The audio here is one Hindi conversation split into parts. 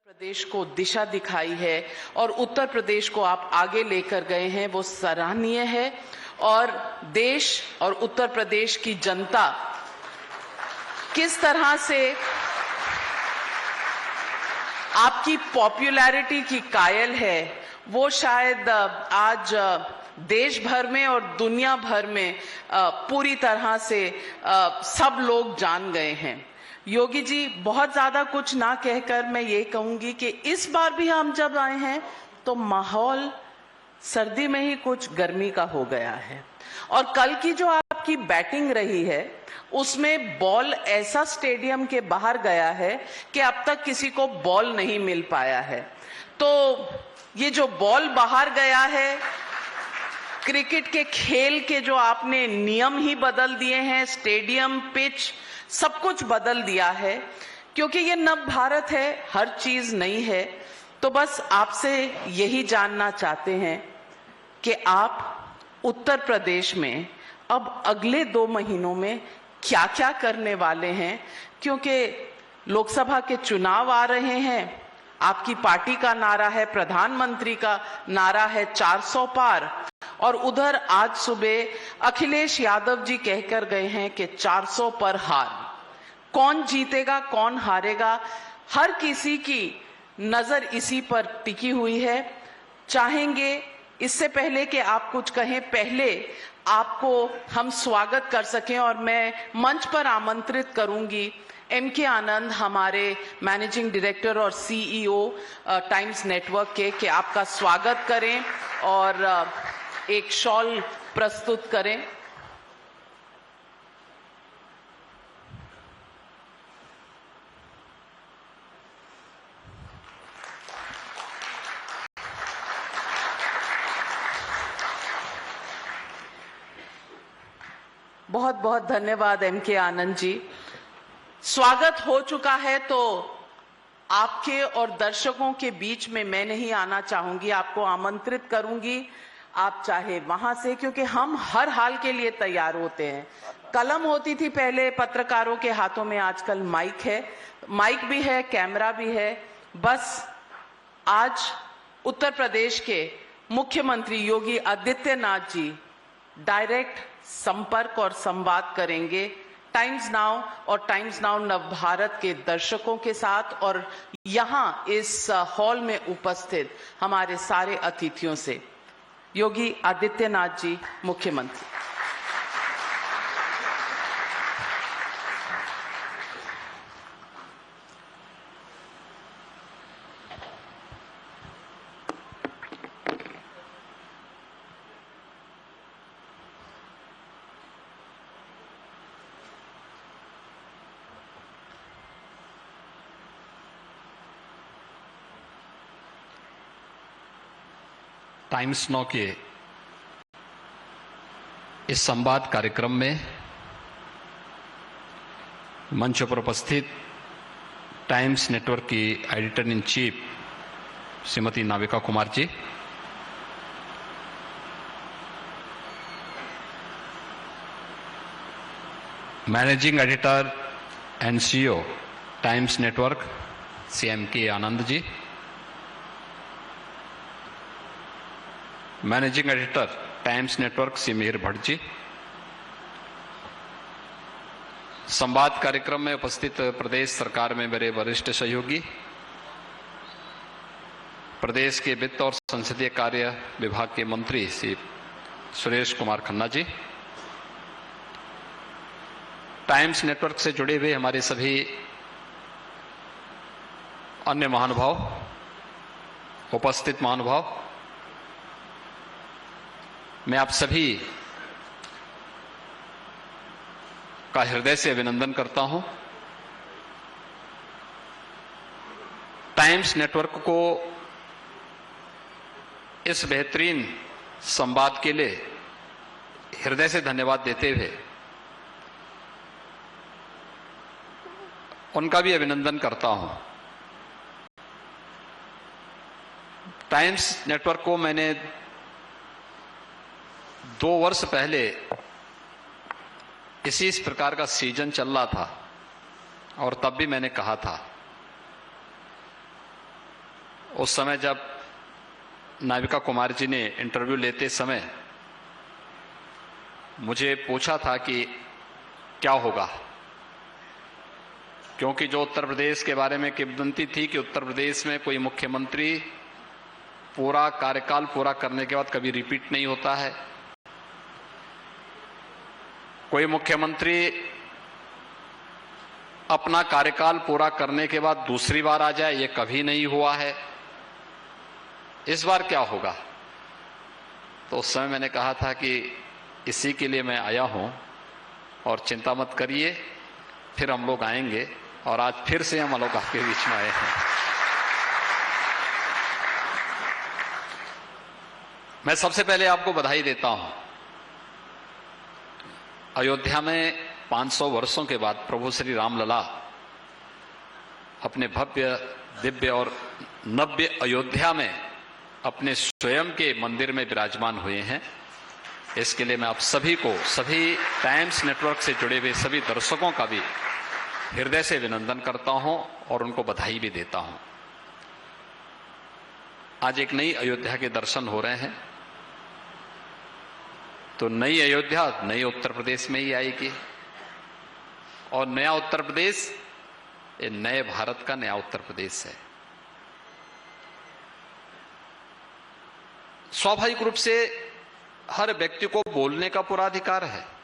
प्रदेश को दिशा दिखाई है और उत्तर प्रदेश को आप आगे लेकर गए हैं, वो सराहनीय है। और देश और उत्तर प्रदेश की जनता किस तरह से आपकी पॉपुलैरिटी की कायल है, वो शायद आज देश भर में और दुनिया भर में पूरी तरह से सब लोग जान गए हैं। योगी जी, बहुत ज्यादा कुछ ना कहकर मैं ये कहूंगी कि इस बार भी हम जब आए हैं तो माहौल सर्दी में ही कुछ गर्मी का हो गया है। और कल की जो आपकी बैटिंग रही है उसमें बॉल ऐसा स्टेडियम के बाहर गया है कि अब तक किसी को बॉल नहीं मिल पाया है। तो ये जो बॉल बाहर गया है, क्रिकेट के खेल के जो आपने नियम ही बदल दिए हैं, स्टेडियम, पिच, सब कुछ बदल दिया है, क्योंकि ये नव भारत है, हर चीज नई है। तो बस आपसे यही जानना चाहते हैं कि आप उत्तर प्रदेश में अब अगले 2 महीनों में क्या क्या करने वाले हैं, क्योंकि लोकसभा के चुनाव आ रहे हैं। आपकी पार्टी का नारा है, प्रधानमंत्री का नारा है 400 पार, और उधर आज सुबह अखिलेश यादव जी कहकर गए हैं कि 400 पर हार। कौन जीतेगा, कौन हारेगा, हर किसी की नजर इसी पर टिकी हुई है। चाहेंगे इससे पहले कि आप कुछ कहें, पहले आपको हम स्वागत कर सकें और मैं मंच पर आमंत्रित करूंगी एम.के. आनंद, हमारे मैनेजिंग डायरेक्टर और सीईओ टाइम्स नेटवर्क के, कि आपका स्वागत करें और एक शॉल प्रस्तुत करें। बहुत बहुत धन्यवाद एम.के. आनंद जी। स्वागत हो चुका है, तो आपके और दर्शकों के बीच में मैं नहीं आना चाहूंगी, आपको आमंत्रित करूंगी। आप चाहे वहां से, क्योंकि हम हर हाल के लिए तैयार होते हैं। कलम होती थी पहले पत्रकारों के हाथों में, आजकल माइक है, माइक भी है, कैमरा भी है। बस आज उत्तर प्रदेश के मुख्यमंत्री योगी आदित्यनाथ जी डायरेक्ट संपर्क और संवाद करेंगे टाइम्स नाउ और टाइम्स नाउ नव भारत के दर्शकों के साथ, और यहां इस हॉल में उपस्थित हमारे सारे अतिथियों से। योगी आदित्यनाथ जी, मुख्यमंत्री। टाइम्स नाउ के इस संवाद कार्यक्रम में मंच पर उपस्थित टाइम्स नेटवर्क की editor in chief Shrimati Navika Kumar ji, managing editor and CEO Times Network Shri M K. Anand ji, managing editor Times Network Shri Mihir Bhatt ji, संवाद कार्यक्रम में उपस्थित प्रदेश सरकार में मेरे वरिष्ठ सहयोगी, प्रदेश के वित्त और संसदीय कार्य विभाग के मंत्री श्री सुरेश कुमार खन्ना जी, टाइम्स नेटवर्क से जुड़े हुए हमारे सभी अन्य महानुभाव, उपस्थित महानुभाव, मैं आप सभी का हृदय से अभिनंदन करता हूं। टाइम्स नेटवर्क को इस बेहतरीन संवाद के लिए हृदय से धन्यवाद देते हुए उनका भी अभिनंदन करता हूं। टाइम्स नेटवर्क को मैंने 2 वर्ष पहले इस प्रकार का सीजन चल रहा था और तब भी मैंने कहा था उस समय जब नाविका कुमार जी ने इंटरव्यू लेते समय मुझे पूछा था कि क्या होगा, क्योंकि जो उत्तर प्रदेश के बारे में किंवदंती थी कि उत्तर प्रदेश में कोई मुख्यमंत्री पूरा कार्यकाल पूरा करने के बाद कभी रिपीट नहीं होता है, कोई मुख्यमंत्री अपना कार्यकाल पूरा करने के बाद दूसरी बार आ जाए, ये कभी नहीं हुआ है। इस बार क्या होगा? तो उस समय मैंने कहा था कि इसी के लिए मैं आया हूं और चिंता मत करिए, फिर हम लोग आएंगे। और आज फिर से हम लोग आपके बीच में आए हैं। मैं सबसे पहले आपको बधाई देता हूं। अयोध्या में 500 वर्षों के बाद प्रभु श्री रामलला अपने भव्य, दिव्य और नव्य अयोध्या में अपने स्वयं के मंदिर में विराजमान हुए हैं। इसके लिए मैं आप सभी को, सभी टाइम्स नेटवर्क से जुड़े हुए सभी दर्शकों का भी हृदय से अभिनंदन करता हूं और उनको बधाई भी देता हूं। आज एक नई अयोध्या के दर्शन हो रहे हैं, तो नई अयोध्या नए उत्तर प्रदेश में ही आएगी और नया उत्तर प्रदेश ये नए भारत का नया उत्तर प्रदेश है। स्वाभाविक रूप से हर व्यक्ति को बोलने का पूरा अधिकार है।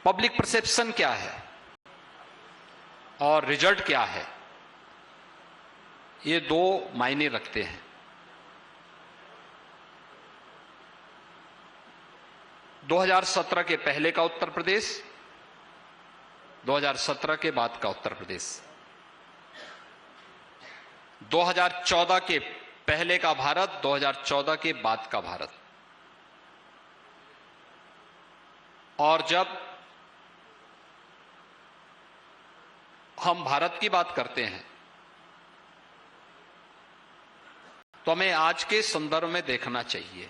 पब्लिक परसेप्शन क्या है और रिजल्ट क्या है, ये दो मायने रखते हैं। – 2017 के पहले का उत्तर प्रदेश, 2017 के बाद का उत्तर प्रदेश, 2014 के पहले का भारत, 2014 के बाद का भारत। और जब हम भारत की बात करते हैं तो हमें आज के संदर्भ में देखना चाहिए।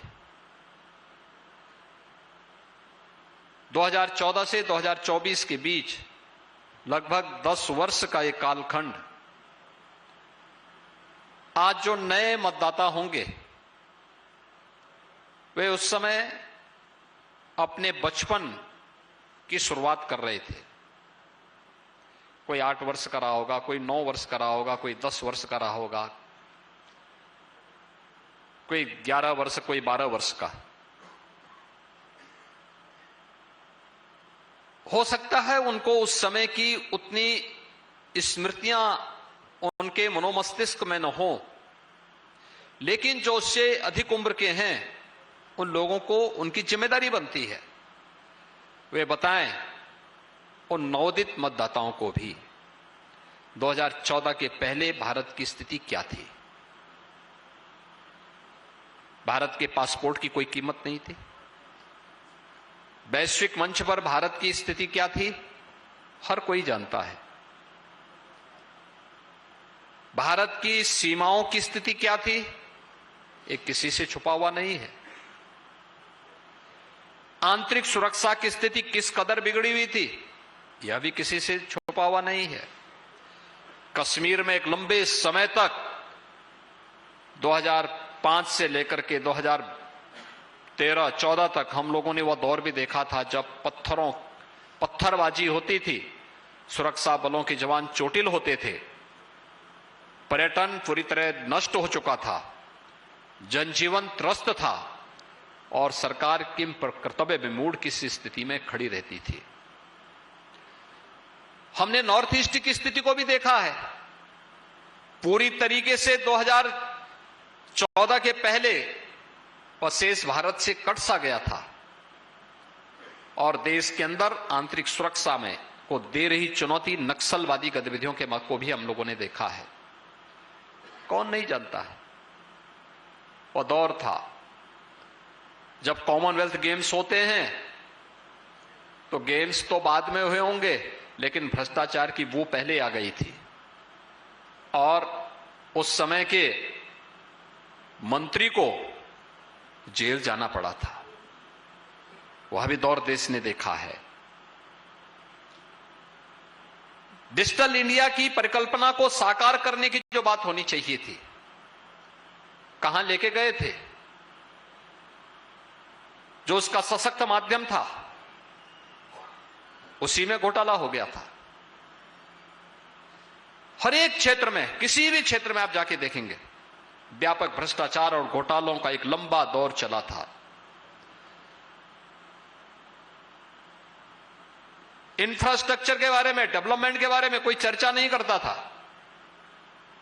2014 से 2024 के बीच लगभग 10 वर्ष का एक कालखंड, आज जो नए मतदाता होंगे वे उस समय अपने बचपन की शुरुआत कर रहे थे। कोई 8 वर्ष का रहा होगा, कोई 9 वर्ष का रहा होगा, कोई 10 वर्ष का रहा होगा, कोई 11 वर्ष, कोई 12 वर्ष का। हो सकता है उनको उस समय की उतनी स्मृतियां उनके मनोमस्तिष्क में न हो, लेकिन जो उससे अधिक उम्र के हैं उन लोगों को उनकी जिम्मेदारी बनती है वे बताएं उन नवोदित मतदाताओं को भी 2014 के पहले भारत की स्थिति क्या थी। भारत के पासपोर्ट की कोई कीमत नहीं थी। वैश्विक मंच पर भारत की स्थिति क्या थी, हर कोई जानता है। भारत की सीमाओं की स्थिति क्या थी, ये किसी से छुपा हुआ नहीं है। आंतरिक सुरक्षा की स्थिति किस कदर बिगड़ी हुई थी, यह भी किसी से छुपा हुआ नहीं है। कश्मीर में एक लंबे समय तक 2005 से लेकर के 2013-14 तक हम लोगों ने वह दौर भी देखा था जब पत्थरबाजी होती थी, सुरक्षा बलों के जवान चोटिल होते थे, पर्यटन पूरी तरह नष्ट हो चुका था, जनजीवन त्रस्त था और सरकार किम कर्तव्य विमूढ़ की स्थिति में खड़ी रहती थी। हमने नॉर्थ ईस्ट की स्थिति को भी देखा है। पूरी तरीके से 2014 के पहले शेष भारत से कट सा गया था और देश के अंदर आंतरिक सुरक्षा में को दे रही चुनौती नक्सलवादी गतिविधियों के मत को भी हम लोगों ने देखा है। कौन नहीं जानता है, वह दौर था जब कॉमनवेल्थ गेम्स होते हैं तो गेम्स तो बाद में हुए होंगे, लेकिन भ्रष्टाचार की वो पहले आ गई थी और उस समय के मंत्री को जेल जाना पड़ा था। वह भी दौर देश ने देखा है। डिजिटल इंडिया की परिकल्पना को साकार करने की जो बात होनी चाहिए थी, कहां लेके गए थे? जो उसका सशक्त माध्यम था, उसी में घोटाला हो गया था। हर एक क्षेत्र में, किसी भी क्षेत्र में आप जाके देखेंगे, व्यापक भ्रष्टाचार और घोटालों का एक लंबा दौर चला था। इंफ्रास्ट्रक्चर के बारे में, डेवलपमेंट के बारे में कोई चर्चा नहीं करता था।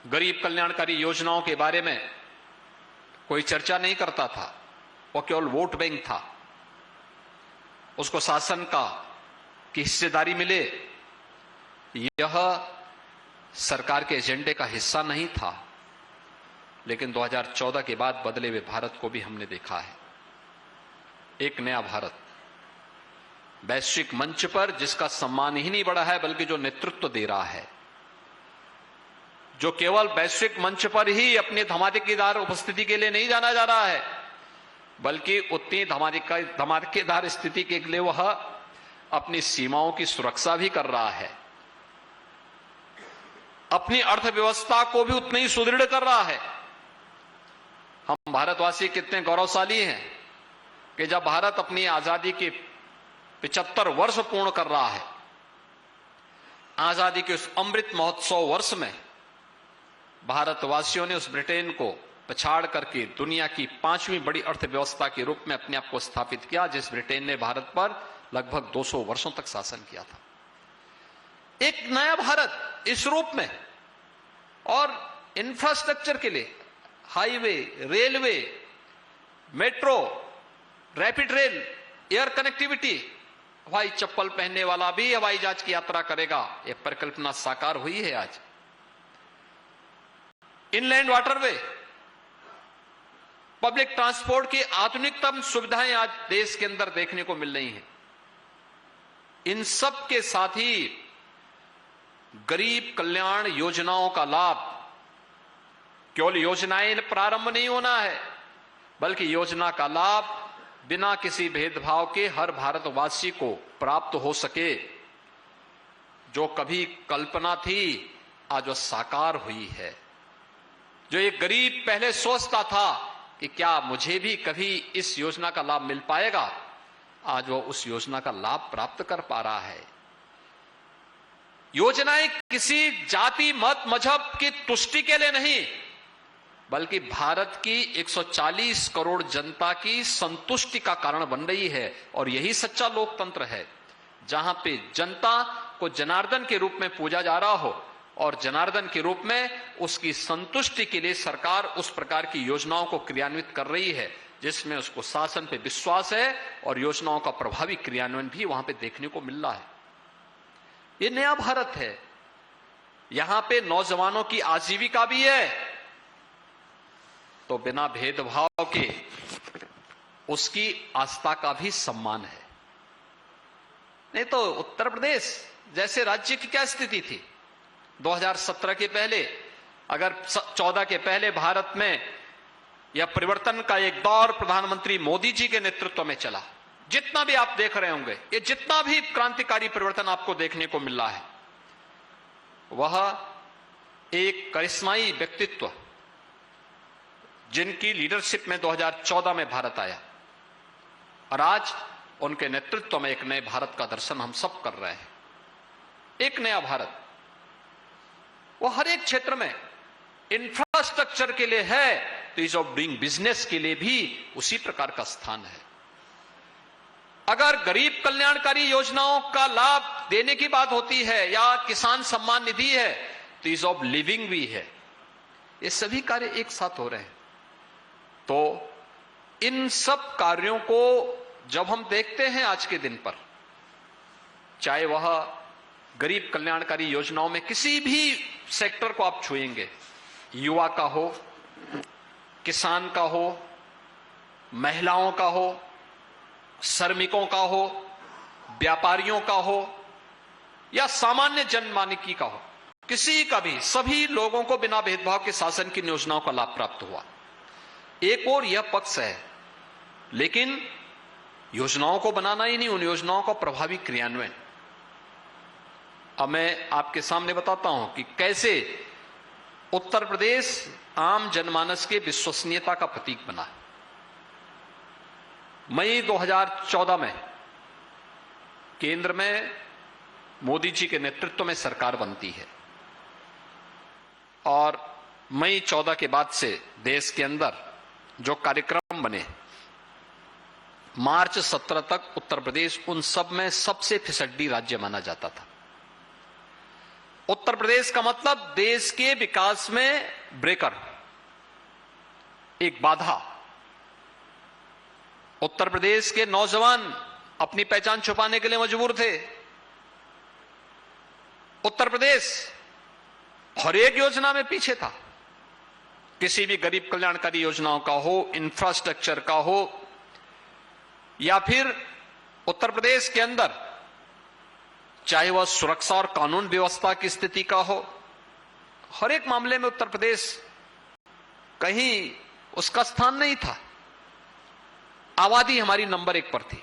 गरीब कल्याणकारी योजनाओं के बारे में कोई चर्चा नहीं करता था। वो केवल वोट बैंक था। उसको शासन की हिस्सेदारी मिले, यह सरकार के एजेंडे का हिस्सा नहीं था। लेकिन 2014 के बाद बदले हुए भारत को भी हमने देखा है। एक नया भारत वैश्विक मंच पर, जिसका सम्मान ही नहीं बढ़ा है बल्कि जो नेतृत्व दे रहा है, जो केवल वैश्विक मंच पर ही अपनी धमाकेदार उपस्थिति के लिए नहीं जाना जा रहा है, बल्कि उतनी धमाकेदार स्थिति के लिए वह अपनी सीमाओं की सुरक्षा भी कर रहा है, अपनी अर्थव्यवस्था को भी उतना ही सुदृढ़ कर रहा है। हम भारतवासी कितने गौरवशाली हैं कि जब भारत अपनी आजादी के 75 वर्ष पूर्ण कर रहा है, आजादी के उस अमृत महोत्सव वर्ष में भारतवासियों ने उस ब्रिटेन को पछाड़ करके दुनिया की 5वीं बड़ी अर्थव्यवस्था के रूप में अपने आप को स्थापित किया, जिस ब्रिटेन ने भारत पर लगभग 200 वर्षों तक शासन किया था। एक नया भारत इस रूप में, और इंफ्रास्ट्रक्चर के लिए highway, railway, metro, rapid rail, air connectivity, हवाई चप्पल पहनने वाला भी हवाई जहाज की यात्रा करेगा, यह परिकल्पना साकार हुई है आज। इनलैंड वाटरवे, पब्लिक ट्रांसपोर्ट की आधुनिकतम सुविधाएं आज देश के अंदर देखने को मिल रही हैं। इन सब के साथ ही गरीब कल्याण योजनाओं का लाभ, केवल योजनाएं प्रारंभ नहीं होना है, बल्कि योजना का लाभ बिना किसी भेदभाव के हर भारतवासी को प्राप्त हो सके। जो कभी कल्पना थी, आज वह साकार हुई है। जो एक गरीब पहले सोचता था कि क्या मुझे भी कभी इस योजना का लाभ मिल पाएगा, आज वह उस योजना का लाभ प्राप्त कर पा रहा है। योजनाएं किसी जाति, मत, मजहब की तुष्टि के लिए नहीं, बल्कि भारत की 140 करोड़ जनता की संतुष्टि का कारण बन रही है। और यही सच्चा लोकतंत्र है, जहां पे जनता को जनार्दन के रूप में पूजा जा रहा हो और जनार्दन के रूप में उसकी संतुष्टि के लिए सरकार उस प्रकार की योजनाओं को क्रियान्वित कर रही है, जिसमें उसको शासन पे विश्वास है और योजनाओं का प्रभावी क्रियान्वयन भी वहां पे देखने को मिल रहा है। ये नया भारत है। यहां पे नौजवानों की आजीविका भी है, तो बिना भेदभाव के उसकी आस्था का भी सम्मान है। नहीं तो उत्तर प्रदेश जैसे राज्य की क्या स्थिति थी 2017 के पहले? अगर 14 के पहले भारत में यह परिवर्तन का एक दौर प्रधानमंत्री मोदी जी के नेतृत्व में चला, जितना भी आप देख रहे होंगे, ये जितना भी क्रांतिकारी परिवर्तन आपको देखने को मिल रहा है, वह एक करिश्माई व्यक्तित्व जिनकी लीडरशिप में 2014 में भारत आया, और आज उनके नेतृत्व में एक नए भारत का दर्शन हम सब कर रहे हैं। एक नया भारत, वो हर एक क्षेत्र में इंफ्रास्ट्रक्चर के लिए है, तो ईज ऑफ डूइंग बिजनेस के लिए भी उसी प्रकार का स्थान है। अगर गरीब कल्याणकारी योजनाओं का लाभ देने की बात होती है या किसान सम्मान निधि है, तो ईज ऑफ लिविंग भी है। ये सभी कार्य एक साथ हो रहे हैं। तो इन सब कार्यों को जब हम देखते हैं आज के दिन पर, चाहे वह गरीब कल्याणकारी योजनाओं में किसी भी सेक्टर को आप छुएंगे, युवा का हो, किसान का हो, महिलाओं का हो, श्रमिकों का हो, व्यापारियों का हो या सामान्य जनमानकी का हो, किसी का भी, सभी लोगों को बिना भेदभाव के शासन की योजनाओं का लाभ प्राप्त हुआ। एक और यह पक्ष है, लेकिन योजनाओं को बनाना ही नहीं, उन योजनाओं का प्रभावी क्रियान्वयन। अब मैं आपके सामने बताता हूं कि कैसे उत्तर प्रदेश आम जनमानस के विश्वसनीयता का प्रतीक बना। मई 2014 में केंद्र में मोदी जी के नेतृत्व में सरकार बनती है और मई 14 के बाद से देश के अंदर जो कार्यक्रम बने, मार्च 17 तक उत्तर प्रदेश उन सब में सबसे फिसड्डी राज्य माना जाता था। उत्तर प्रदेश का मतलब देश के विकास में ब्रेकर, एक बाधा। उत्तर प्रदेश के नौजवान अपनी पहचान छुपाने के लिए मजबूर थे। उत्तर प्रदेश हर एक योजना में पीछे था, किसी भी गरीब कल्याणकारी योजनाओं का हो, इंफ्रास्ट्रक्चर का हो, या फिर उत्तर प्रदेश के अंदर चाहे वह सुरक्षा और कानून व्यवस्था की स्थिति का हो, हर एक मामले में उत्तर प्रदेश कहीं उसका स्थान नहीं था। आबादी हमारी नंबर 1 पर थी,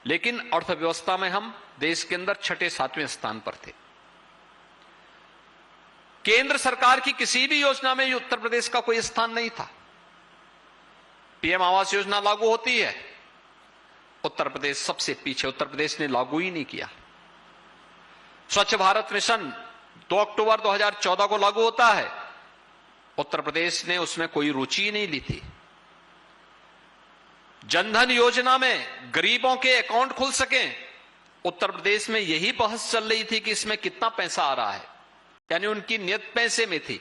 लेकिन अर्थव्यवस्था में हम देश के अंदर 6-7वें स्थान पर थे। केंद्र सरकार की किसी भी योजना में उत्तर प्रदेश का कोई स्थान नहीं था। पीएम आवास योजना लागू होती है, उत्तर प्रदेश सबसे पीछे, उत्तर प्रदेश ने लागू ही नहीं किया। स्वच्छ भारत मिशन 2 अक्टूबर 2014 को लागू होता है, उत्तर प्रदेश ने उसमें कोई रुचि ही नहीं ली थी। जनधन योजना में गरीबों के अकाउंट खुल सकें, उत्तर प्रदेश में यही बहस चल रही थी कि इसमें कितना पैसा आ रहा है, यानी उनकी नियत पैसे में थी।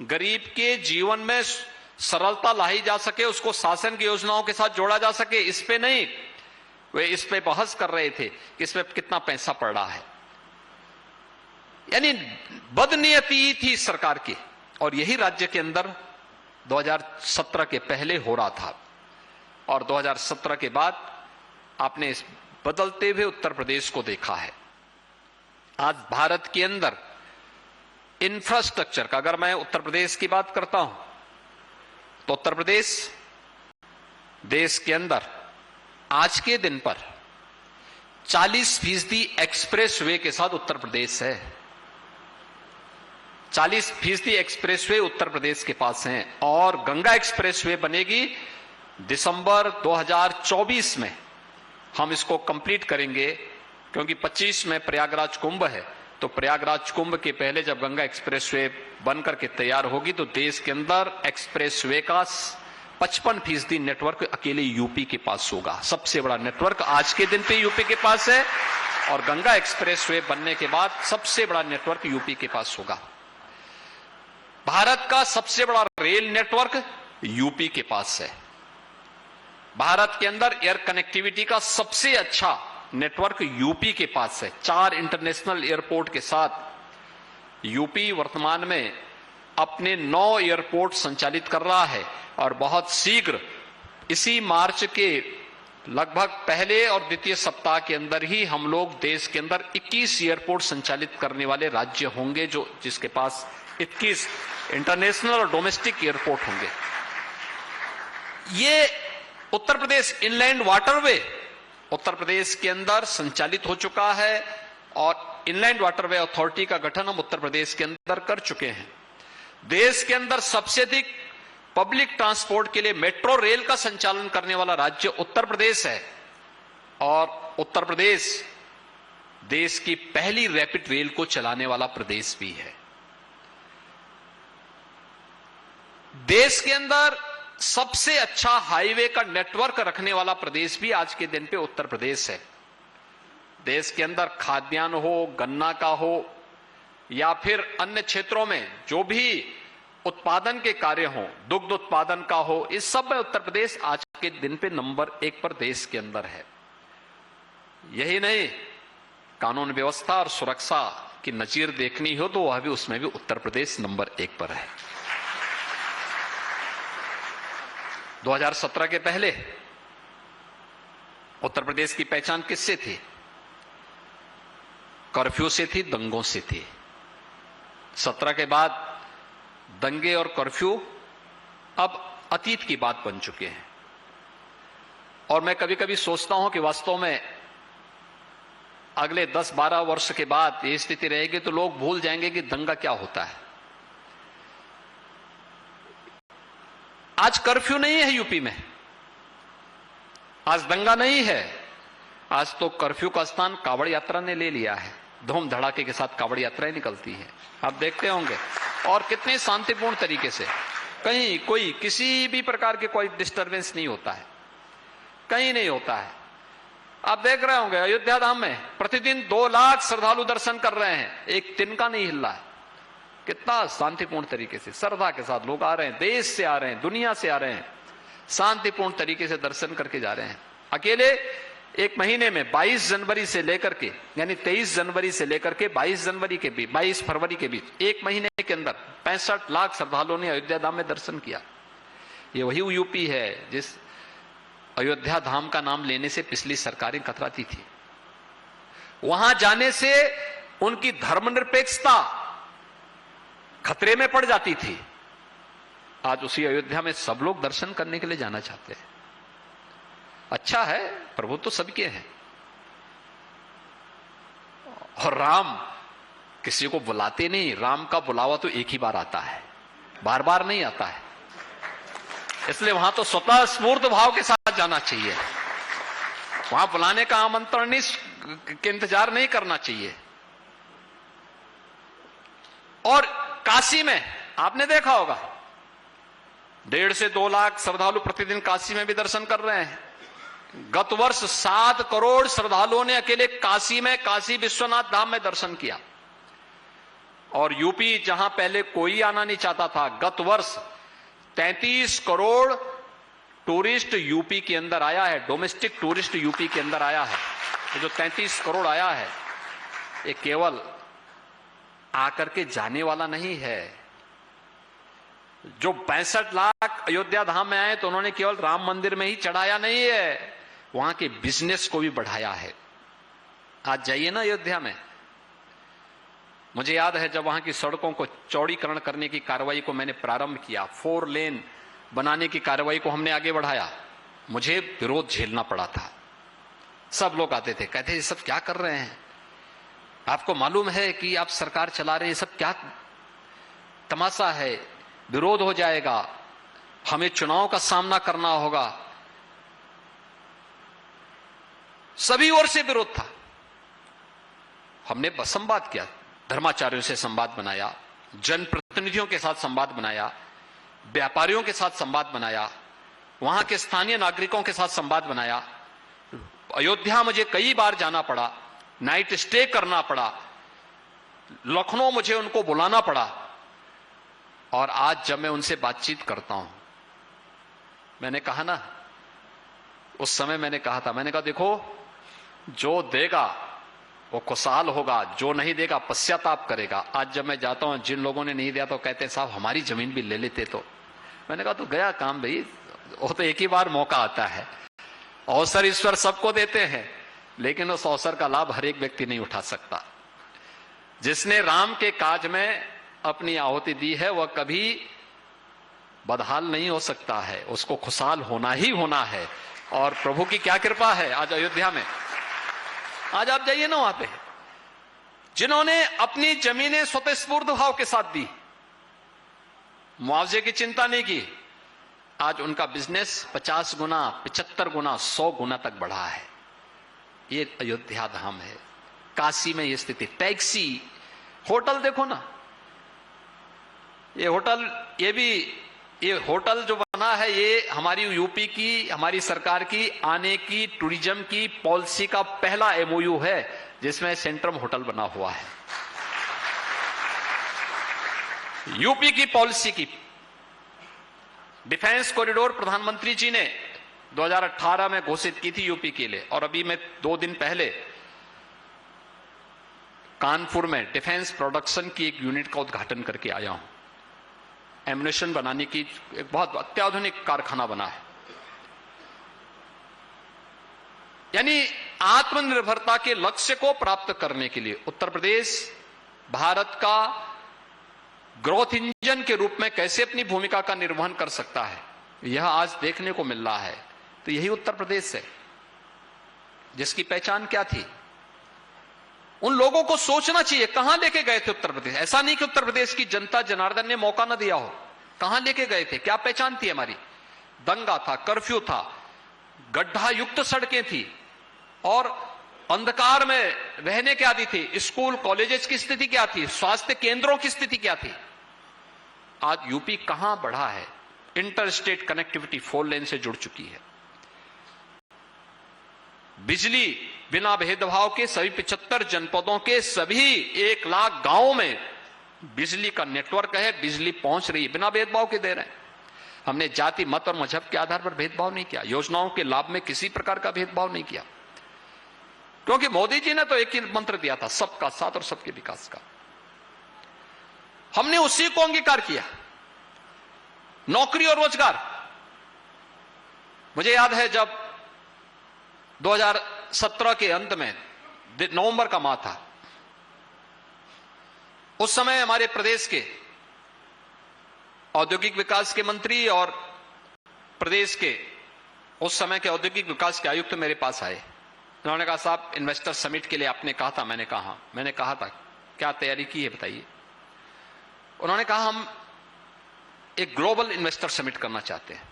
गरीब के जीवन में सरलता लाई जा सके, उसको शासन की योजनाओं के साथ जोड़ा जा सके, इस पे नहीं, वे इस पे बहस कर रहे थे कि इसमें कितना पैसा पड़ रहा है। यानी बदनीयती थी सरकार की, और यही राज्य के अंदर 2017 के पहले हो रहा था। और 2017 के बाद आपने इस बदलते हुए उत्तर प्रदेश को देखा है। आज भारत के अंदर इंफ्रास्ट्रक्चर का अगर मैं उत्तर प्रदेश की बात करता हूं, तो उत्तर प्रदेश देश के अंदर आज के दिन पर 40% एक्सप्रेस वे के साथ उत्तर प्रदेश है। 40% एक्सप्रेस वे उत्तर प्रदेश के पास हैं, और गंगा एक्सप्रेस वे बनेगी दिसंबर 2024 में। हम इसको कंप्लीट करेंगे, क्योंकि 25 में प्रयागराज कुंभ है, तो प्रयागराज कुंभ के पहले जब गंगा एक्सप्रेसवे बनकर के तैयार होगी, तो देश के अंदर एक्सप्रेसवे का 55% नेटवर्क अकेले यूपी के पास होगा। सबसे बड़ा नेटवर्क आज के दिन पे यूपी के पास है, और गंगा एक्सप्रेसवे बनने के बाद सबसे बड़ा नेटवर्क यूपी के पास होगा। भारत का सबसे बड़ा रेल नेटवर्क यूपी के पास है। भारत के अंदर एयर कनेक्टिविटी का सबसे अच्छा नेटवर्क यूपी के पास है। 4 इंटरनेशनल एयरपोर्ट के साथ यूपी वर्तमान में अपने 9 एयरपोर्ट संचालित कर रहा है, और बहुत शीघ्र इसी मार्च के लगभग पहले और द्वितीय सप्ताह के अंदर ही हम लोग देश के अंदर 21 एयरपोर्ट संचालित करने वाले राज्य होंगे, जो जिसके पास 21 इंटरनेशनल और डोमेस्टिक एयरपोर्ट होंगे। ये उत्तर प्रदेश इनलैंड वाटरवे उत्तर प्रदेश के अंदर संचालित हो चुका है, और इनलैंड वाटरवे अथॉरिटी का गठन हम उत्तर प्रदेश के अंदर कर चुके हैं। देश के अंदर सबसे अधिक पब्लिक ट्रांसपोर्ट के लिए मेट्रो रेल का संचालन करने वाला राज्य उत्तर प्रदेश है, और उत्तर प्रदेश देश की पहली रैपिड रेल को चलाने वाला प्रदेश भी है। देश के अंदर सबसे अच्छा हाईवे का नेटवर्क रखने वाला प्रदेश भी आज के दिन पे उत्तर प्रदेश है। देश के अंदर खाद्यान्न हो, गन्ना का हो, या फिर अन्य क्षेत्रों में जो भी उत्पादन के कार्य हो, दुग्ध उत्पादन का हो, इस सब में उत्तर प्रदेश आज के दिन पे नंबर 1 पर देश के अंदर है। यही नहीं, कानून व्यवस्था और सुरक्षा की नजीर देखनी हो तो वह भी, उसमें भी उत्तर प्रदेश नंबर 1 पर है। 2017 के पहले उत्तर प्रदेश की पहचान किससे थी? कर्फ्यू से थी, दंगों से थी। 17 के बाद दंगे और कर्फ्यू अब अतीत की बात बन चुके हैं। और मैं कभी कभी सोचता हूं कि वास्तव में अगले 10-12 वर्ष के बाद ये स्थिति रहेगी तो लोग भूल जाएंगे कि दंगा क्या होता है। आज कर्फ्यू नहीं है यूपी में, आज दंगा नहीं है, आज तो कर्फ्यू का स्थान कावड़ यात्रा ने ले लिया है। धूम धड़ाके के साथ कावड़ यात्राएं निकलती हैं, आप देखते होंगे, और कितने शांतिपूर्ण तरीके से, कहीं कोई किसी भी प्रकार के कोई डिस्टरबेंस नहीं होता है, कहीं नहीं होता है। आप देख रहे होंगे अयोध्या धाम में प्रतिदिन 2 लाख श्रद्धालु दर्शन कर रहे हैं, एक तिनका नहीं हिल रहा है। कितना शांतिपूर्ण तरीके से श्रद्धा के साथ लोग आ रहे हैं, देश से आ रहे हैं, दुनिया से आ रहे हैं, शांतिपूर्ण तरीके से दर्शन करके जा रहे हैं। अकेले एक महीने में 22 जनवरी से लेकर के, यानी 23 जनवरी से लेकर के 22 जनवरी के बीच, 22 फरवरी के बीच, एक महीने के अंदर 65 लाख श्रद्धालुओं ने अयोध्या धाम में दर्शन किया। ये वही यूपी है जिस अयोध्या धाम का नाम लेने से पिछली सरकारें कतराती थी। वहां जाने से उनकी धर्मनिरपेक्षता खतरे में पड़ जाती थी। आज उसी अयोध्या में सब लोग दर्शन करने के लिए जाना चाहते हैं। अच्छा है, प्रभु तो सबके हैं, और राम किसी को बुलाते नहीं, राम का बुलावा तो एक ही बार आता है, बार बार नहीं आता है। इसलिए वहां तो स्वतः स्फूर्त भाव के साथ जाना चाहिए, वहां बुलाने का आमंत्रण नहीं के इंतजार नहीं करना चाहिए। और काशी में आपने देखा होगा 1.5 से 2 लाख श्रद्धालु प्रतिदिन काशी में भी दर्शन कर रहे हैं। गत वर्ष 7 करोड़ श्रद्धालुओं ने अकेले काशी में, काशी विश्वनाथ धाम में दर्शन किया। और यूपी जहां पहले कोई आना नहीं चाहता था, गत वर्ष 33 करोड़ टूरिस्ट यूपी के अंदर आया है, डोमेस्टिक टूरिस्ट यूपी के अंदर आया है। तो जो 33 करोड़ आया है, ये केवल आकर के जाने वाला नहीं है। जो 65 लाख अयोध्या धाम में आए तो उन्होंने केवल राम मंदिर में ही चढ़ाया नहीं है, वहां के बिजनेस को भी बढ़ाया है। आज जाइए ना अयोध्या में, मुझे याद है जब वहां की सड़कों को चौड़ीकरण करने की कार्रवाई को मैंने प्रारंभ किया, 4 लेन बनाने की कार्रवाई को हमने आगे बढ़ाया, मुझे विरोध झेलना पड़ा था। सब लोग आते थे, कहते ये सब क्या कर रहे हैं, आपको मालूम है कि आप सरकार चला रहे हैं, सब क्या तमाशा है, विरोध हो जाएगा, हमें चुनाव का सामना करना होगा। सभी ओर से विरोध था। हमने संवाद किया, धर्माचार्यों से संवाद बनाया, जनप्रतिनिधियों के साथ संवाद बनाया, व्यापारियों के साथ संवाद बनाया, वहां के स्थानीय नागरिकों के साथ संवाद बनाया। अयोध्या मुझे कई बार जाना पड़ा, नाइट स्टे करना पड़ा, लखनऊ मुझे उनको बुलाना पड़ा। और आज जब मैं उनसे बातचीत करता हूं, मैंने कहा ना, उस समय मैंने कहा था, मैंने कहा देखो, जो देगा वो खुशहाल होगा, जो नहीं देगा पश्चाताप करेगा। आज जब मैं जाता हूं, जिन लोगों ने नहीं दिया तो कहते हैं साहब हमारी जमीन भी ले लेते। तो मैंने कहा तो गया काम भाई, वो तो एक ही बार मौका आता है, अवसर ईश्वर सबको देते हैं, लेकिन उस अवसर का लाभ हर एक व्यक्ति नहीं उठा सकता। जिसने राम के काज में अपनी आहुति दी है वह कभी बदहाल नहीं हो सकता है, उसको खुशहाल होना ही होना है। और प्रभु की क्या कृपा है आज अयोध्या में। आज आप जाइए ना, वहां पे जिन्होंने अपनी जमीनें स्वतःस्फूर्त भाव के साथ दी, मुआवजे की चिंता नहीं की, आज उनका बिजनेस 50 गुना, 75 गुना, 100 गुना तक बढ़ा है। ये अयोध्या धाम है। काशी में ये स्थिति, टैक्सी, होटल देखो ना, ये होटल, ये होटल जो बना है, ये हमारी यूपी की, हमारी सरकार की आने की टूरिज्म की पॉलिसी का पहला एमओयू है, जिसमें सेंट्रम होटल बना हुआ है। यूपी की पॉलिसी की डिफेंस कॉरिडोर प्रधानमंत्री जी ने 2018 में घोषित की थी यूपी के लिए, और अभी मैं 2 दिन पहले कानपुर में डिफेंस प्रोडक्शन की एक यूनिट का उद्घाटन करके आया हूं। एम्युनिशन बनाने की एक बहुत अत्याधुनिक कारखाना बना है। यानी आत्मनिर्भरता के लक्ष्य को प्राप्त करने के लिए उत्तर प्रदेश भारत का ग्रोथ इंजन के रूप में कैसे अपनी भूमिका का निर्वहन कर सकता है, यह आज देखने को मिल रहा है। तो यही उत्तर प्रदेश है जिसकी पहचान क्या थी, उन लोगों को सोचना चाहिए कहां लेके गए थे उत्तर प्रदेश। ऐसा नहीं कि उत्तर प्रदेश की जनता जनार्दन ने मौका ना दिया हो, कहां लेके गए थे, क्या पहचान थी हमारी। दंगा था, कर्फ्यू था, गड्ढा युक्त सड़कें थी और अंधकार में रहने के आदी थे। स्कूल कॉलेजेस की स्थिति क्या थी, स्वास्थ्य केंद्रों की स्थिति क्या थी। आज यूपी कहां बढ़ा है, इंटर स्टेट कनेक्टिविटी 4 लेन से जुड़ चुकी है। बिजली बिना भेदभाव के सभी 75 जनपदों के सभी 1 लाख गांवों में बिजली का नेटवर्क है, बिजली पहुंच रही है, बिना भेदभाव के दे रहे हैं। हमने जाति मत और मजहब के आधार पर भेदभाव नहीं किया, योजनाओं के लाभ में किसी प्रकार का भेदभाव नहीं किया, क्योंकि मोदी जी ने तो एक ही मंत्र दिया था, सबका साथ और सबके विकास का। हमने उसी को अंगीकार किया। नौकरी और रोजगार, मुझे याद है जब 2017 के अंत में नवंबर का माह था, उस समय हमारे प्रदेश के औद्योगिक विकास के मंत्री और प्रदेश के उस समय के औद्योगिक विकास के आयुक्त मेरे पास आए। उन्होंने कहा साहब इन्वेस्टर समिट के लिए आपने कहा था। मैंने कहा था क्या तैयारी की है बताइए। उन्होंने कहा हम एक ग्लोबल इन्वेस्टर समिट करना चाहते हैं।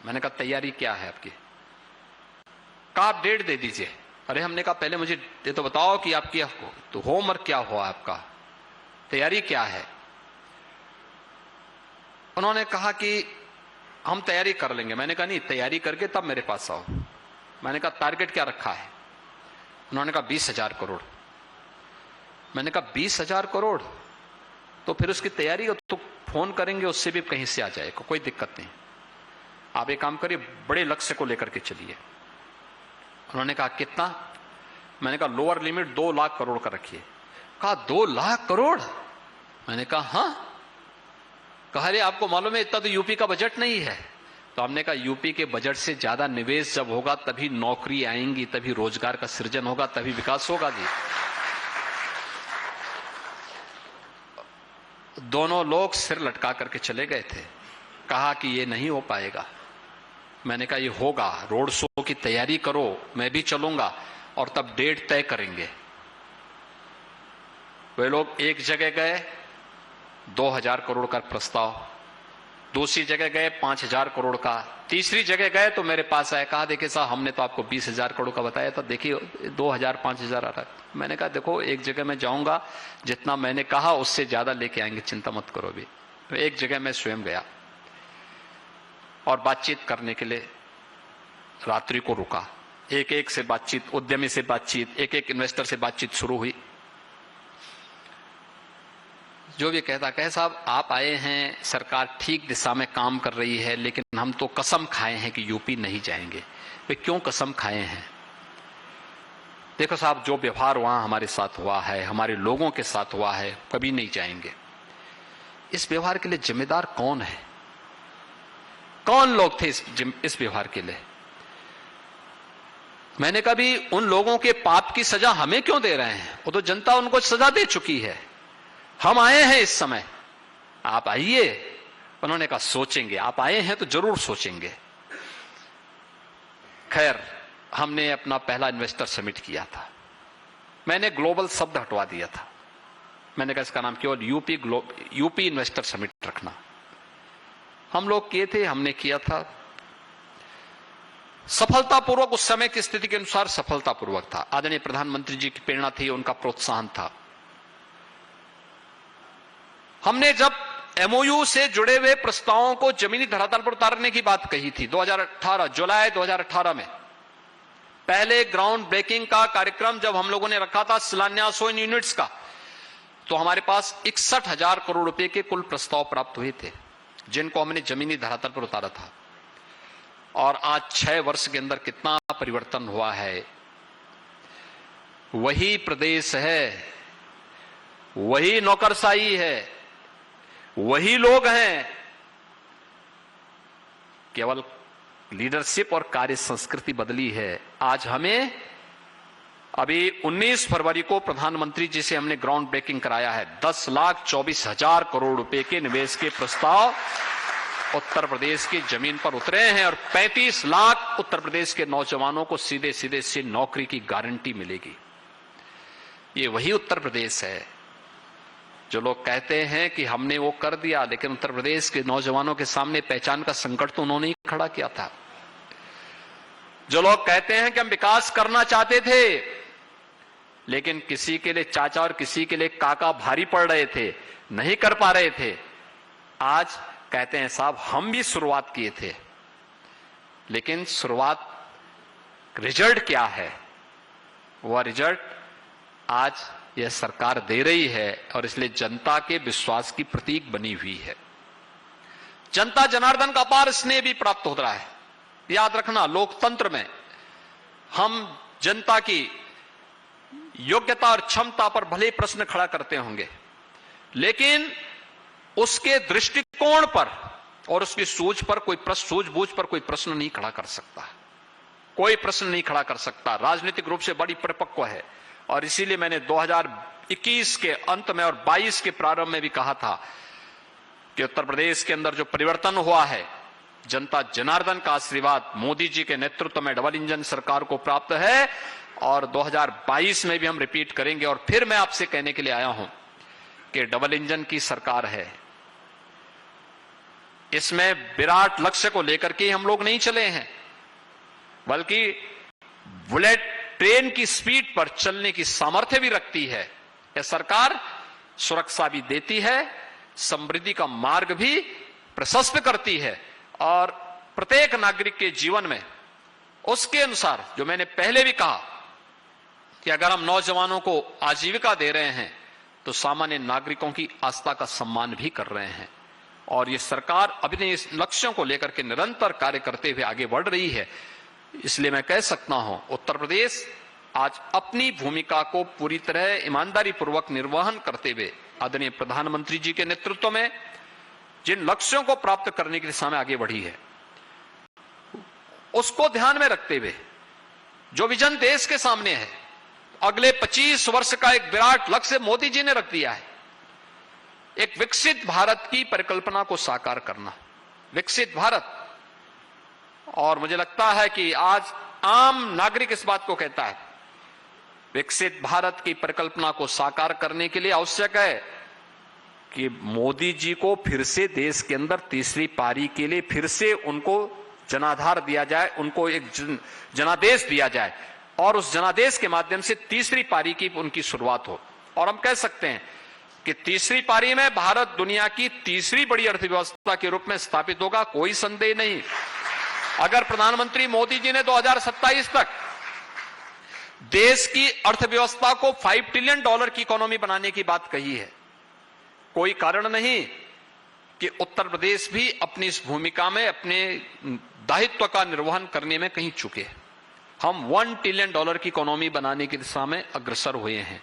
मैंने कहा तैयारी क्या है आपकी। कहा आप डेट दे दीजिए। अरे हमने कहा पहले मुझे ये तो बताओ कि आपकी तो होमवर्क क्या हुआ, आपका तैयारी क्या है। उन्होंने कहा कि हम तैयारी कर लेंगे। मैंने कहा नहीं, तैयारी करके तब मेरे पास आओ। मैंने कहा टारगेट क्या रखा है। उन्होंने कहा 20,000 करोड़। मैंने कहा 20,000 करोड़, तो फिर उसकी तैयारी तो फोन करेंगे, उससे भी कहीं से आ जाएगा, कोई दिक्कत नहीं। आप एक काम करिए, बड़े लक्ष्य को लेकर के चलिए। उन्होंने कहा कितना। मैंने कहा लोअर लिमिट 2 लाख करोड़ का रखिए। कहा 2 लाख करोड़। मैंने कहा हाँ। कहा अरे आपको मालूम है इतना तो यूपी का बजट नहीं है। तो हमने कहा यूपी के बजट से ज्यादा निवेश जब होगा तभी नौकरी आएंगी, तभी रोजगार का सृजन होगा, तभी विकास होगा जी। दोनों लोग सिर लटका करके चले गए थे। कहा कि ये नहीं हो पाएगा। मैंने कहा ये होगा, रोड शो की तैयारी करो, मैं भी चलूंगा और तब डेट तय करेंगे। वे लोग एक जगह गए 2,000 करोड़ का प्रस्ताव, दूसरी जगह गए 5,000 करोड़ का, तीसरी जगह गए तो मेरे पास आए। कहा देखिए साहब हमने तो आपको 20,000 करोड़ का बताया था, देखिए 2,000 5,000 आ रहा है। मैंने कहा देखो एक जगह मैं जाऊंगा, जितना मैंने कहा उससे ज्यादा लेके आएंगे, चिंता मत करो भी। तो एक जगह मैं स्वयं गया और बातचीत करने के लिए रात्रि को रुका। एक से बातचीत, उद्यमी से बातचीत, एक इन्वेस्टर से बातचीत शुरू हुई। जो भी कहता कहे साहब आप आए हैं, सरकार ठीक दिशा में काम कर रही है, लेकिन हम तो कसम खाए हैं कि यूपी नहीं जाएंगे। वे क्यों कसम खाए हैं। देखो साहब जो व्यवहार वहां हमारे साथ हुआ है, हमारे लोगों के साथ हुआ है, कभी नहीं जाएंगे। इस व्यवहार के लिए जिम्मेदार कौन है, कौन लोग थे इस व्यवहार के लिए। मैंने कभी उन लोगों के पाप की सजा हमें क्यों दे रहे हैं, वो तो जनता उनको सजा दे चुकी है। हम आए हैं इस समय, आप आइए। उन्होंने कहा सोचेंगे, आप आए हैं तो जरूर सोचेंगे। खैर हमने अपना पहला इन्वेस्टर समिट किया था। मैंने ग्लोबल शब्द हटवा दिया था। मैंने कहा इसका नाम केवल यूपी इन्वेस्टर समिट रखना। हम लोग किए थे, हमने किया था सफलतापूर्वक, उस समय की स्थिति के अनुसार सफलतापूर्वक था। आदरणीय प्रधानमंत्री जी की प्रेरणा थी, उनका प्रोत्साहन था। हमने जब एमओयू से जुड़े हुए प्रस्तावों को जमीनी धरातल पर उतारने की बात कही थी 2018 जुलाई 2018 में, पहले ग्राउंड ब्रेकिंग का कार्यक्रम जब हम लोगों ने रखा था शिलान्यास इन यूनिट्स का, तो हमारे पास 61,000 करोड़ रुपए के कुल प्रस्ताव प्राप्त हुए थे, जिनको हमने जमीनी धरातल पर उतारा था। और आज 6 वर्ष के अंदर कितना परिवर्तन हुआ है। वही प्रदेश है, वही नौकरशाही है, वही लोग हैं, केवल लीडरशिप और कार्य संस्कृति बदली है। आज हमें अभी 19 फरवरी को प्रधानमंत्री जी से हमने ग्राउंड ब्रेकिंग कराया है। 10,24,000 करोड़ रुपए के निवेश के प्रस्ताव उत्तर प्रदेश की जमीन पर उतरे हैं और 35 लाख उत्तर प्रदेश के नौजवानों को सीधे सीधे से नौकरी की गारंटी मिलेगी। ये वही उत्तर प्रदेश है जो लोग कहते हैं कि हमने वो कर दिया, लेकिन उत्तर प्रदेश के नौजवानों के सामने पहचान का संकट तो उन्होंने ही खड़ा किया था। जो लोग कहते हैं कि हम विकास करना चाहते थे, लेकिन किसी के लिए चाचा और किसी के लिए काका भारी पड़ रहे थे, नहीं कर पा रहे थे, आज कहते हैं साहब हम भी शुरुआत किए थे, लेकिन शुरुआत रिजल्ट क्या है, वह रिजल्ट आज यह सरकार दे रही है और इसलिए जनता के विश्वास की प्रतीक बनी हुई है। जनता जनार्दन का अपार स्नेह भी प्राप्त हो रहा है। याद रखना, लोकतंत्र में हम जनता की योग्यता और क्षमता पर भले प्रश्न खड़ा करते होंगे, लेकिन उसके दृष्टिकोण पर और उसकी सूझबूझ पर कोई प्रश्न नहीं खड़ा कर सकता, कोई प्रश्न नहीं खड़ा कर सकता। राजनीतिक रूप से बड़ी परिपक्व है और इसीलिए मैंने 2021 के अंत में और 22 के प्रारंभ में भी कहा था कि उत्तर प्रदेश के अंदर जो परिवर्तन हुआ है, जनता जनार्दन का आशीर्वाद मोदी जी के नेतृत्व में डबल इंजन सरकार को प्राप्त है और 2022 में भी हम रिपीट करेंगे। और फिर मैं आपसे कहने के लिए आया हूं कि डबल इंजन की सरकार है, इसमें विराट लक्ष्य को लेकर के हम लोग नहीं चले हैं, बल्कि बुलेट ट्रेन की स्पीड पर चलने की सामर्थ्य भी रखती है। यह सरकार सुरक्षा भी देती है, समृद्धि का मार्ग भी प्रशस्त करती है और प्रत्येक नागरिक के जीवन में उसके अनुसार, जो मैंने पहले भी कहा कि अगर हम नौजवानों को आजीविका दे रहे हैं तो सामान्य नागरिकों की आस्था का सम्मान भी कर रहे हैं। और ये सरकार अपने इस लक्ष्यों को लेकर के निरंतर कार्य करते हुए आगे बढ़ रही है। इसलिए मैं कह सकता हूं, उत्तर प्रदेश आज अपनी भूमिका को पूरी तरह ईमानदारी पूर्वक निर्वहन करते हुए आदरणीय प्रधानमंत्री जी के नेतृत्व में जिन लक्ष्यों को प्राप्त करने की दिशा में आगे बढ़ी है, उसको ध्यान में रखते हुए जो विजन देश के सामने है, अगले 25 वर्ष का एक विराट लक्ष्य मोदी जी ने रख दिया है। एक विकसित भारत की परिकल्पना को साकार करना, विकसित भारत। और मुझे लगता है कि आज आम नागरिक इस बात को कहता है, विकसित भारत की परिकल्पना को साकार करने के लिए आवश्यक है कि मोदी जी को फिर से देश के अंदर तीसरी पारी के लिए फिर से उनको जनाधार दिया जाए, उनको एक जनादेश दिया जाए और उस जनादेश के माध्यम से तीसरी पारी की उनकी शुरुआत हो। और हम कह सकते हैं कि तीसरी पारी में भारत दुनिया की तीसरी बड़ी अर्थव्यवस्था के रूप में स्थापित होगा, कोई संदेह नहीं। अगर प्रधानमंत्री मोदी जी ने 2027 तक देश की अर्थव्यवस्था को $5 ट्रिलियन की इकोनॉमी बनाने की बात कही है, कोई कारण नहीं कि उत्तर प्रदेश भी अपनी इस भूमिका में अपने दायित्व का निर्वहन करने में कहीं चूके। हम $1 ट्रिलियन की इकोनॉमी बनाने की दिशा में अग्रसर हुए हैं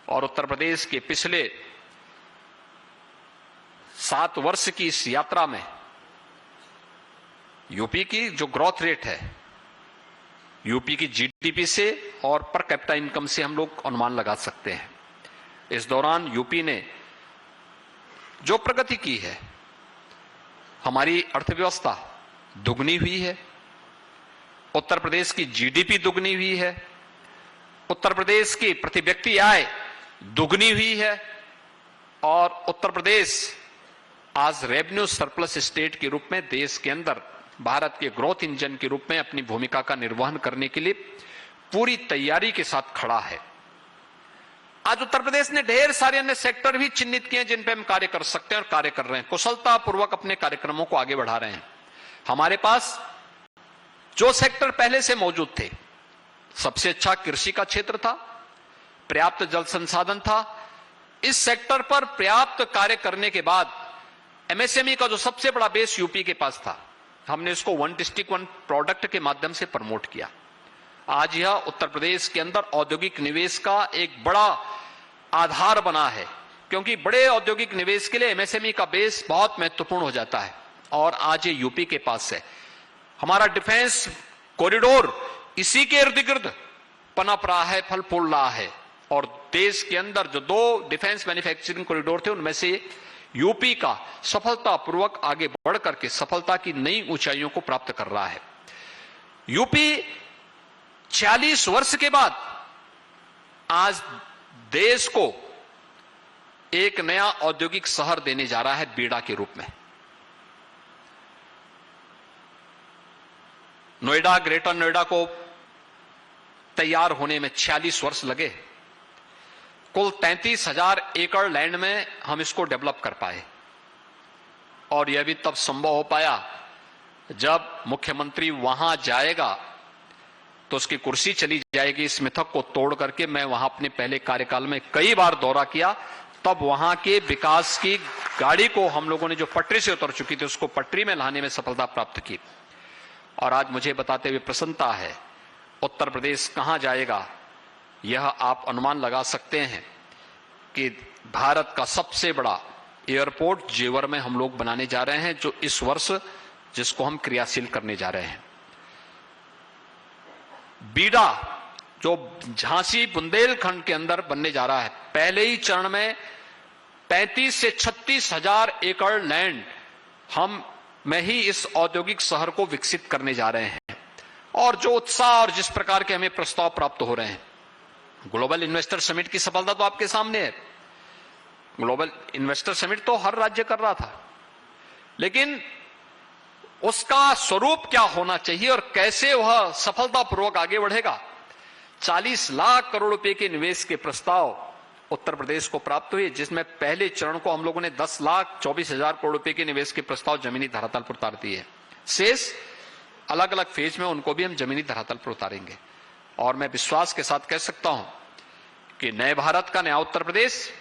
और उत्तर प्रदेश के पिछले 7 वर्ष की इस यात्रा में यूपी की जो ग्रोथ रेट है, यूपी की जीडीपी से और पर कैपिटा इनकम से हम लोग अनुमान लगा सकते हैं। इस दौरान यूपी ने जो प्रगति की है, हमारी अर्थव्यवस्था दुगनी हुई है, उत्तर प्रदेश की जीडीपी दुगनी हुई है, उत्तर प्रदेश की प्रति व्यक्ति आय दुगनी हुई है और उत्तर प्रदेश आज रेवेन्यू सरप्लस स्टेट के रूप में देश के अंदर भारत के ग्रोथ इंजन के रूप में अपनी भूमिका का निर्वहन करने के लिए पूरी तैयारी के साथ खड़ा है। आज उत्तर प्रदेश ने ढेर सारे अन्य सेक्टर भी चिन्हित किए जिन पे हम कार्य कर सकते हैं और कार्य कर रहे हैं, कुशलता पूर्वक अपने कार्यक्रमों को आगे बढ़ा रहे हैं। हमारे पास जो सेक्टर पहले से मौजूद थे, सबसे अच्छा कृषि का क्षेत्र था, पर्याप्त जल संसाधन था। इस सेक्टर पर पर्याप्त कार्य करने के बाद एमएसएमई का जो सबसे बड़ा बेस यूपी के पास था, हमने इसको 1 डिस्ट्रिक्ट 1 प्रोडक्ट के माध्यम से प्रमोट किया। आज यह उत्तर प्रदेश के अंदर औद्योगिक निवेश का एक बड़ा आधार बना है, क्योंकि बड़े औद्योगिक निवेश के लिए एमएसएमई का बेस बहुत महत्वपूर्ण हो जाता है और आज ये यूपी के पास है। हमारा डिफेंस कॉरिडोर इसी के इर्द गिर्द पनप रहा है, फल फूल रहा है और देश के अंदर जो 2 डिफेंस मैन्युफैक्चरिंग कॉरिडोर थे, उनमें से यूपी का सफलतापूर्वक आगे बढ़ करके सफलता की नई ऊंचाइयों को प्राप्त कर रहा है। यूपी 46 वर्ष के बाद आज देश को एक नया औद्योगिक शहर देने जा रहा है बीड़ा के रूप में। नोएडा, ग्रेटर नोएडा को तैयार होने में 46 वर्ष लगे। कुल 33,000 एकड़ लैंड में हम इसको डेवलप कर पाए, और यह भी तब संभव हो पाया जब मुख्यमंत्री वहां जाएगा तो उसकी कुर्सी चली जाएगी। इस मिथक को तोड़ करके मैं वहां अपने पहले कार्यकाल में कई बार दौरा किया, तब वहां के विकास की गाड़ी को हम लोगों ने, जो पटरी से उतर चुकी थी, उसको पटरी में लाने में सफलता प्राप्त की। और आज मुझे बताते हुए प्रसन्नता है, उत्तर प्रदेश कहां जाएगा यह आप अनुमान लगा सकते हैं कि भारत का सबसे बड़ा एयरपोर्ट जेवर में हम लोग बनाने जा रहे हैं, जो इस वर्ष जिसको हम क्रियाशील करने जा रहे हैं। बीड़ा जो झांसी बुंदेलखंड के अंदर बनने जा रहा है, पहले ही चरण में 35 से 36,000 एकड़ लैंड हम में ही इस औद्योगिक शहर को विकसित करने जा रहे हैं। और जो उत्साह और जिस प्रकार के हमें प्रस्ताव प्राप्त हो रहे हैं, ग्लोबल इन्वेस्टर समिट की सफलता तो आपके सामने है। ग्लोबल इन्वेस्टर समिट तो हर राज्य कर रहा था, लेकिन उसका स्वरूप क्या होना चाहिए और कैसे वह सफलतापूर्वक आगे बढ़ेगा। 40 लाख करोड़ रुपए के निवेश के प्रस्ताव उत्तर प्रदेश को प्राप्त हुए, जिसमें पहले चरण को हम लोगों ने 10,24,000 करोड़ रुपए के निवेश के प्रस्ताव जमीनी धरातल पर उतार दिए। शेष अलग अलग फेज में उनको भी हम जमीनी धरातल पर उतारेंगे। और मैं विश्वास के साथ कह सकता हूं कि नए भारत का नया उत्तर प्रदेश,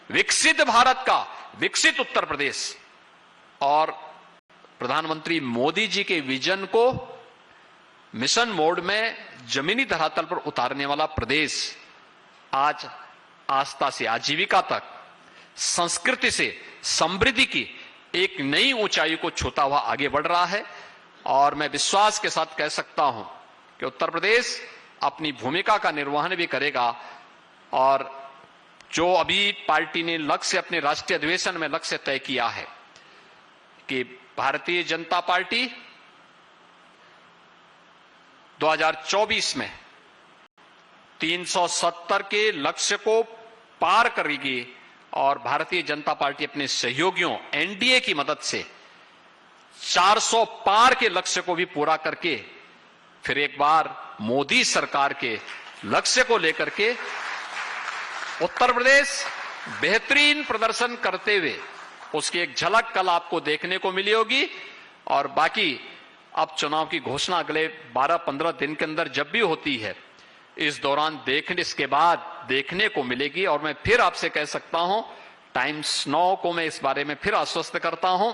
विकसित भारत का विकसित उत्तर प्रदेश, और प्रधानमंत्री मोदी जी के विजन को मिशन मोड में जमीनी धरातल पर उतारने वाला प्रदेश आज आस्था से आजीविका तक, संस्कृति से समृद्धि की एक नई ऊंचाई को छूता हुआ आगे बढ़ रहा है। और मैं विश्वास के साथ कह सकता हूं कि उत्तर प्रदेश अपनी भूमिका का निर्वहन भी करेगा। और जो अभी पार्टी ने लक्ष्य, अपने राष्ट्रीय अधिवेशन में लक्ष्य तय किया है कि भारतीय जनता पार्टी 2024 में 370 के लक्ष्य को पार करेगी, और भारतीय जनता पार्टी अपने सहयोगियों एनडीए की मदद से 400 पार के लक्ष्य को भी पूरा करके फिर एक बार मोदी सरकार के लक्ष्य को लेकर के उत्तर प्रदेश बेहतरीन प्रदर्शन करते हुए, उसकी एक झलक कल आपको देखने को मिली होगी। और बाकी अब चुनाव की घोषणा अगले 12-15 दिन के अंदर जब भी होती है, इस दौरान इसके बाद देखने को मिलेगी। और मैं फिर आपसे कह सकता हूं, टाइम्स नाउ को मैं इस बारे में फिर आश्वस्त करता हूं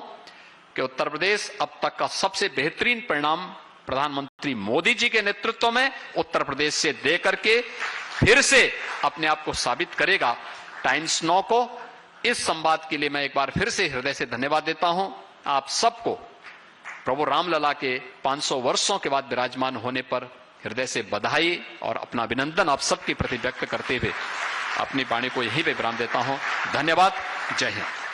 कि उत्तर प्रदेश अब तक का सबसे बेहतरीन परिणाम प्रधानमंत्री मोदी जी के नेतृत्व में उत्तर प्रदेश से दे करके फिर से अपने आप को साबित करेगा। टाइम्स नाउ को इस संवाद के लिए मैं एक बार फिर से हृदय से धन्यवाद देता हूं। आप सबको प्रभु रामलला के 500 वर्षों के बाद विराजमान होने पर हृदय से बधाई और अपना अभिनंदन आप सबके प्रति व्यक्त करते हुए अपनी वाणी को यहीं पे विराम देता हूं। धन्यवाद। जय हिंद।